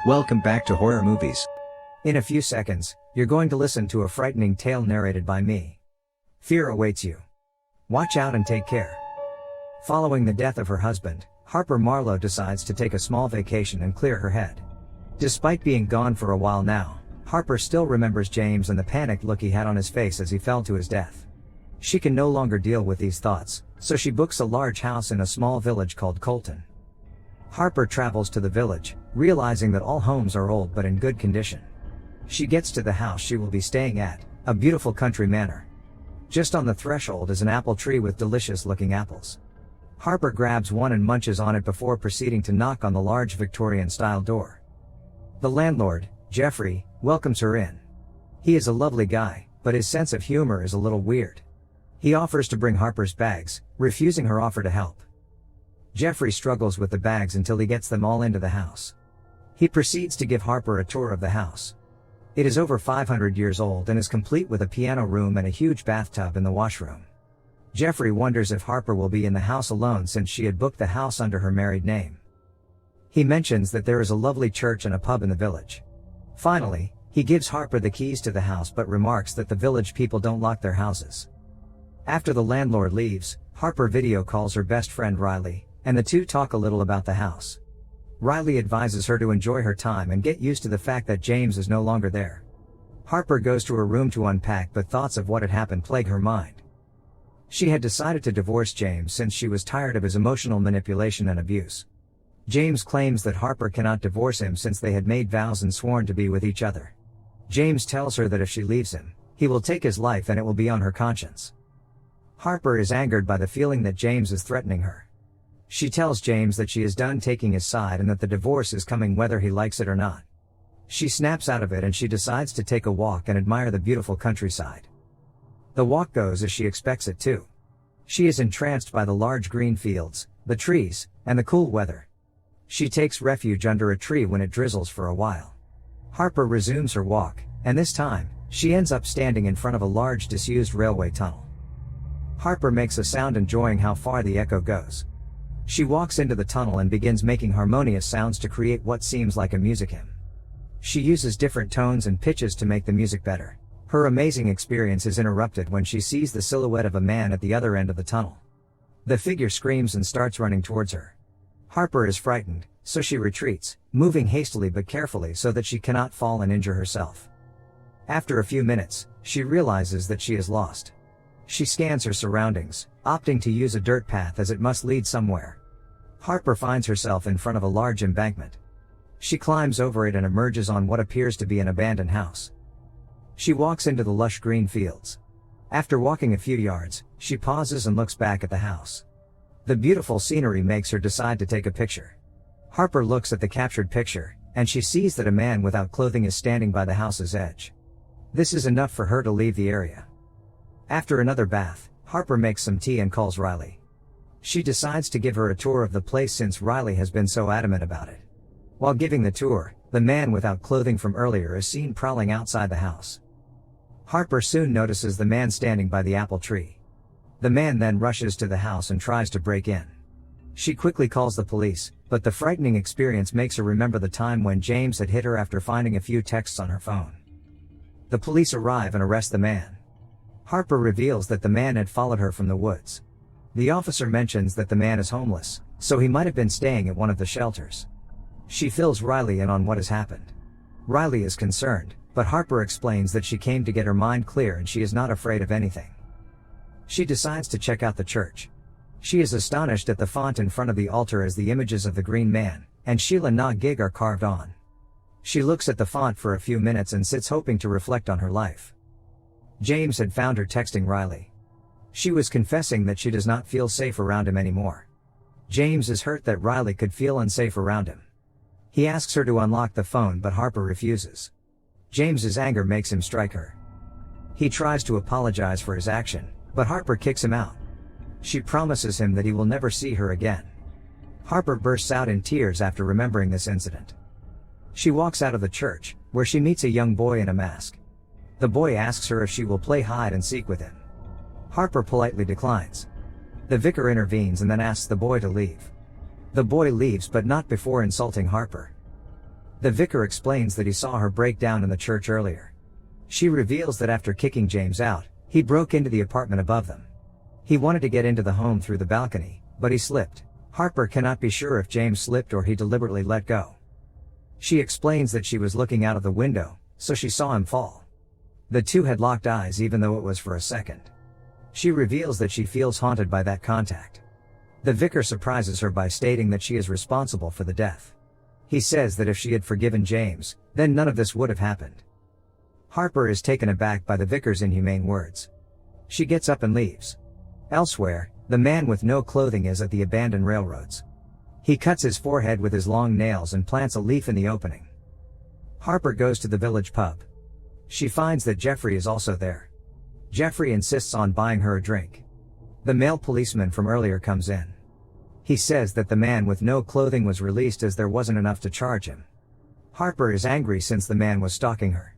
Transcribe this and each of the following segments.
Welcome back to Horror Movies. In a few seconds, you're going to listen to a frightening tale narrated by me. Fear awaits you. Watch out and take care. Following the death of her husband, Harper Marlowe decides to take a small vacation and clear her head. Despite being gone for a while now, Harper still remembers James and the panicked look he had on his face as he fell to his death. She can no longer deal with these thoughts, so she books a large house in a small village called Colton. Harper travels to the village, realizing that all homes are old but in good condition. She gets to the house she will be staying at, a beautiful country manor. Just on the threshold is an apple tree with delicious-looking apples. Harper grabs one and munches on it before proceeding to knock on the large Victorian-style door. The landlord, Jeffrey, welcomes her in. He is a lovely guy, but his sense of humor is a little weird. He offers to bring Harper's bags, refusing her offer to help. Jeffrey struggles with the bags until he gets them all into the house. He proceeds to give Harper a tour of the house. It is over 500 years old and is complete with a piano room and a huge bathtub in the washroom. Jeffrey wonders if Harper will be in the house alone since she had booked the house under her married name. He mentions that there is a lovely church and a pub in the village. Finally, he gives Harper the keys to the house but remarks that the village people don't lock their houses. After the landlord leaves, Harper video calls her best friend Riley, and the two talk a little about the house. Riley advises her to enjoy her time and get used to the fact that James is no longer there. Harper goes to her room to unpack, but thoughts of what had happened plague her mind. She had decided to divorce James since she was tired of his emotional manipulation and abuse. James claims that Harper cannot divorce him since they had made vows and sworn to be with each other. James tells her that if she leaves him, he will take his life and it will be on her conscience. Harper is angered by the feeling that James is threatening her. She tells James that she is done taking his side and that the divorce is coming whether he likes it or not. She snaps out of it and she decides to take a walk and admire the beautiful countryside. The walk goes as she expects it to. She is entranced by the large green fields, the trees, and the cool weather. She takes refuge under a tree when it drizzles for a while. Harper resumes her walk, and this time, she ends up standing in front of a large disused railway tunnel. Harper makes a sound enjoying how far the echo goes. She walks into the tunnel and begins making harmonious sounds to create what seems like a music hymn. She uses different tones and pitches to make the music better. Her amazing experience is interrupted when she sees the silhouette of a man at the other end of the tunnel. The figure screams and starts running towards her. Harper is frightened, so she retreats, moving hastily but carefully so that she cannot fall and injure herself. After a few minutes, she realizes that she is lost. She scans her surroundings, opting to use a dirt path as it must lead somewhere. Harper finds herself in front of a large embankment. She climbs over it and emerges on what appears to be an abandoned house. She walks into the lush green fields. After walking a few yards, she pauses and looks back at the house. The beautiful scenery makes her decide to take a picture. Harper looks at the captured picture, and she sees that a man without clothing is standing by the house's edge. This is enough for her to leave the area. After another bath, Harper makes some tea and calls Riley. She decides to give her a tour of the place since Riley has been so adamant about it. While giving the tour, the man without clothing from earlier is seen prowling outside the house. Harper soon notices the man standing by the apple tree. The man then rushes to the house and tries to break in. She quickly calls the police, but the frightening experience makes her remember the time when James had hit her after finding a few texts on her phone. The police arrive and arrest the man. Harper reveals that the man had followed her from the woods. The officer mentions that the man is homeless, so he might have been staying at one of the shelters. She fills Riley in on what has happened. Riley is concerned, but Harper explains that she came to get her mind clear and she is not afraid of anything. She decides to check out the church. She is astonished at the font in front of the altar as the images of the Green Man and Sheila Na Gig are carved on. She looks at the font for a few minutes and sits hoping to reflect on her life. James had found her texting Riley. She was confessing that she does not feel safe around him anymore. James is hurt that Riley could feel unsafe around him. He asks her to unlock the phone but Harper refuses. James's anger makes him strike her. He tries to apologize for his action, but Harper kicks him out. She promises him that he will never see her again. Harper bursts out in tears after remembering this incident. She walks out of the church, where she meets a young boy in a mask. The boy asks her if she will play hide and seek with him. Harper politely declines. The vicar intervenes and then asks the boy to leave. The boy leaves but not before insulting Harper. The vicar explains that he saw her break down in the church earlier. She reveals that after kicking James out, he broke into the apartment above them. He wanted to get into the home through the balcony, but he slipped. Harper cannot be sure if James slipped or he deliberately let go. She explains that she was looking out of the window, so she saw him fall. The two had locked eyes even though it was for a second. She reveals that she feels haunted by that contact. The vicar surprises her by stating that she is responsible for the death. He says that if she had forgiven James, then none of this would have happened. Harper is taken aback by the vicar's inhumane words. She gets up and leaves. Elsewhere, the man with no clothing is at the abandoned railroads. He cuts his forehead with his long nails and plants a leaf in the opening. Harper goes to the village pub. She finds that Jeffrey is also there. Jeffrey insists on buying her a drink. The male policeman from earlier comes in. He says that the man with no clothing was released as there wasn't enough to charge him. Harper is angry since the man was stalking her.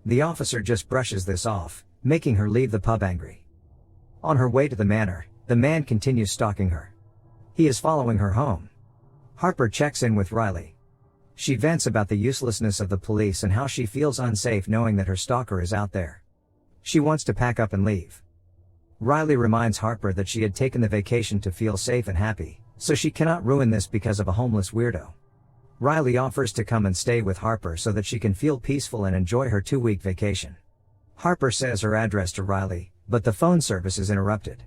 The officer just brushes this off, making her leave the pub angry. On her way to the manor, the man continues stalking her. He is following her home. Harper checks in with Riley. She vents about the uselessness of the police and how she feels unsafe knowing that her stalker is out there. She wants to pack up and leave. Riley reminds Harper that she had taken the vacation to feel safe and happy, so she cannot ruin this because of a homeless weirdo. Riley offers to come and stay with Harper so that she can feel peaceful and enjoy her 2-week vacation. Harper says her address to Riley, but the phone service is interrupted.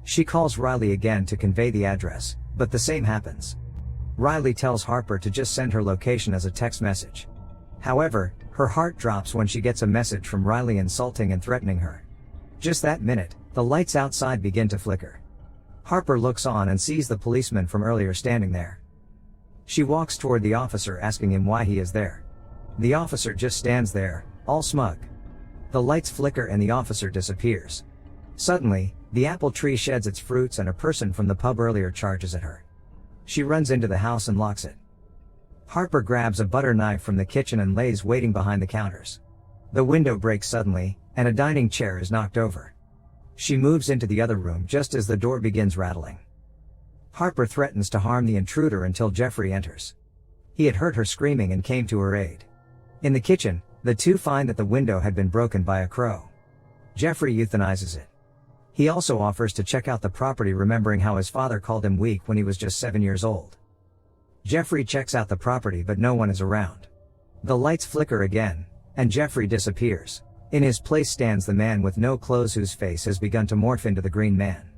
She calls Riley again to convey the address, but the same happens. Riley tells Harper to just send her location as a text message. However, her heart drops when she gets a message from Riley insulting and threatening her. Just that minute, the lights outside begin to flicker. Harper looks on and sees the policeman from earlier standing there. She walks toward the officer asking him why he is there. The officer just stands there, all smug. The lights flicker and the officer disappears. Suddenly, the apple tree sheds its fruits and a person from the pub earlier charges at her. She runs into the house and locks it. Harper grabs a butter knife from the kitchen and lays waiting behind the counters. The window breaks suddenly, and a dining chair is knocked over. She moves into the other room just as the door begins rattling. Harper threatens to harm the intruder until Jeffrey enters. He had heard her screaming and came to her aid. In the kitchen, the two find that the window had been broken by a crow. Jeffrey euthanizes it. He also offers to check out the property, remembering how his father called him weak when he was just 7 years old. Jeffrey checks out the property but no one is around. The lights flicker again, and Jeffrey disappears. In his place stands the man with no clothes whose face has begun to morph into the Green Man.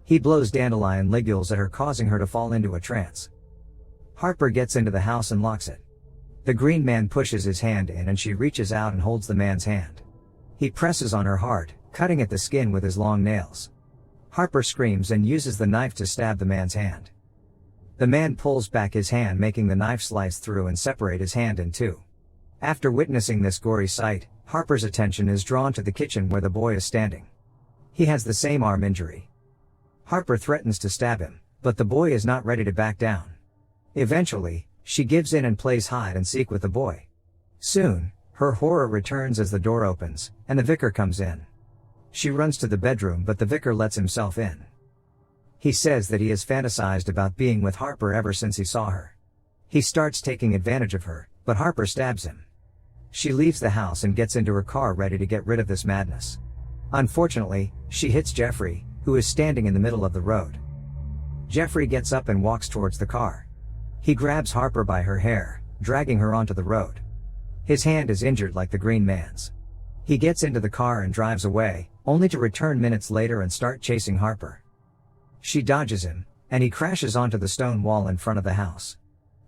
He blows dandelion ligules at her, causing her to fall into a trance. Harper gets into the house and locks it. The Green Man pushes his hand in and she reaches out and holds the man's hand. He presses on her heart, cutting at the skin with his long nails. Harper screams and uses the knife to stab the man's hand. The man pulls back his hand, making the knife slice through and separate his hand in two. After witnessing this gory sight, Harper's attention is drawn to the kitchen where the boy is standing. He has the same arm injury. Harper threatens to stab him, but the boy is not ready to back down. Eventually, she gives in and plays hide and seek with the boy. Soon, her horror returns as the door opens, and the vicar comes in. She runs to the bedroom but the vicar lets himself in. He says that he has fantasized about being with Harper ever since he saw her. He starts taking advantage of her, but Harper stabs him. She leaves the house and gets into her car ready to get rid of this madness. Unfortunately, she hits Jeffrey, who is standing in the middle of the road. Jeffrey gets up and walks towards the car. He grabs Harper by her hair, dragging her onto the road. His hand is injured like the Green Man's. He gets into the car and drives away, only to return minutes later and start chasing Harper. She dodges him, and he crashes onto the stone wall in front of the house.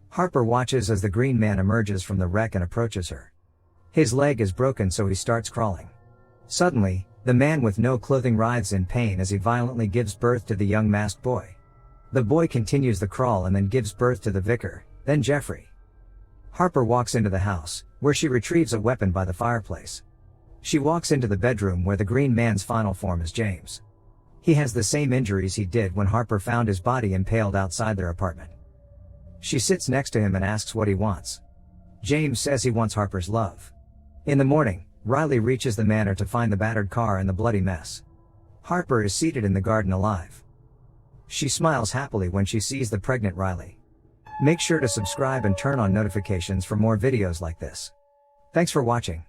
Harper watches as the Green Man emerges from the wreck and approaches her. His leg is broken, so he starts crawling. Suddenly, the man with no clothing writhes in pain as he violently gives birth to the young masked boy. The boy continues the crawl and then gives birth to the vicar, then Jeffrey. Harper walks into the house, where she retrieves a weapon by the fireplace. She walks into the bedroom where the Green Man's final form is James. He has the same injuries he did when Harper found his body impaled outside their apartment. She sits next to him and asks what he wants. James says he wants Harper's love. In the morning, Riley reaches the manor to find the battered car and the bloody mess. Harper is seated in the garden alive. She smiles happily when she sees the pregnant Riley. Make sure to subscribe and turn on notifications for more videos like this. Thanks for watching.